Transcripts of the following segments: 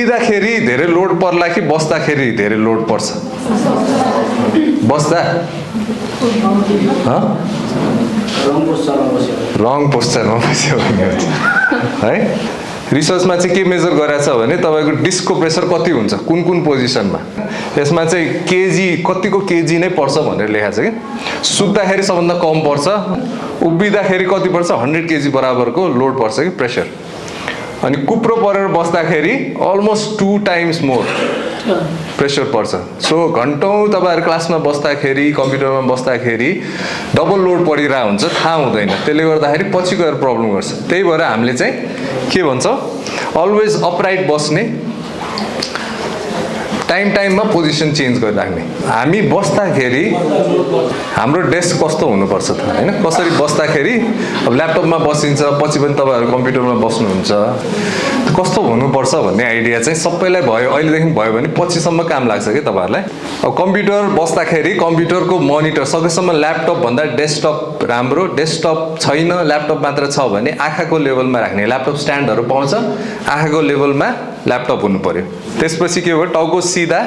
उभिँदाखेरि धेरै लोड पर्ला कि बस्दाखेरि धेरै लोड पर्छ? बस्दा रङ पोस्चरमा बस्यो भने हुन्छ है। रिसर्चमा चाहिँ के मेजर गरेछ भने तपाईँको डिस्कको प्रेसर कति हुन्छ कुन कुन पोजिसनमा, यसमा चाहिँ केजी कतिको केजी नै पर्छ भनेर लेखाएको छ कि सुत्दाखेरि सबभन्दा कम पर्छ, उभिँदाखेरि कति पर्छ 100 केजी बराबरको लोड पर्छ कि प्रेसर, अनि कुप्रो परेर बस्दाखेरि अलमोस्ट 2 टाइम्स मोर प्रेसर पर्छ। सो घन्टौँ तपाईँहरू क्लासमा बस्दाखेरि कम्प्युटरमा बस्दाखेरि डबल लोड परिरहेको हुन्छ, थाहा हुँदैन, त्यसले गर्दाखेरि पछि गएर प्रब्लम गर्छ। त्यही भएर हामीले चाहिँ के भन्छ अलवेज अपराइट बस्ने, टाइममा पोजिसन चेन्ज गरिराख्ने। हामी बस्दाखेरि हाम्रो डेस्क कस्तो हुनुपर्छ त होइन, कसरी बस्दाखेरि अब ल्यापटपमा बसिन्छ, पछि पनि तपाईँहरू कम्प्युटरमा बस्नुहुन्छ, कस्तो हुनुपर्छ भन्ने आइडिया चाहिँ सबैलाई भयो, अहिलेदेखि भयो भने पछिसम्म काम लाग्छ कि तपाईँहरूलाई। अब कम्प्युटर बस्दाखेरि कम्प्युटरको मनिटर सकेसम्म ल्यापटप भन्दा डेस्कटप राम्रो, डेस्कटप छैन ल्यापटप मात्र छ भने आँखाको लेभलमा राख्ने, ल्यापटप स्ट्यान्डहरू पाउँछ, आँखाको लेभलमा ल्यापटप हुनु पर्यो। त्यसपछि के हो टाउको सिधा,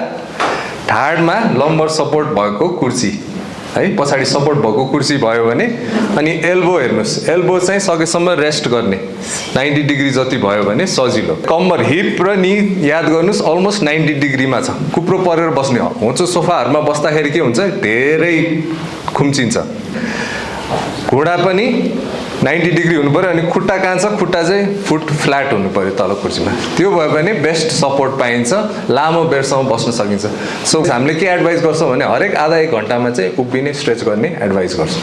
ढाडमा लम्बर सपोर्ट भएको कुर्सी है, पछाडि सपोर्ट भएको कुर्सी भयो भने, अनि एल्बो हेर्नुहोस्, एल्बो चाहिँ सकेसम्म रेस्ट गर्ने 90 डिग्री जति भयो भने सजिलो। कम्मर हिप र नी याद गर्नुहोस् अलमोस्ट 90 डिग्रीमा छ, कुप्रो परेर बस्ने होचो सोफाहरूमा बस्दाखेरि के हुन्छ धेरै खुम्चिन्छ। घुँडा पनि 90 डिग्री हुनु पर्यो, अनि खुट्टा कहाँ छ, खुट्टा चाहिँ फुट फ्ल्याट हुनु पर्यो तल कुर्सीमा, त्यो भयो भने बेस्ट सपोर्ट पाइन्छ, लामो बेरसम्म बस्न सकिन्छ। सो हामीले के एडभाइस गर्छौँ भने हरेक आधा 1 घन्टामा चाहिँ उभिने स्ट्रेच गर्ने एडभाइस गर्छौँ।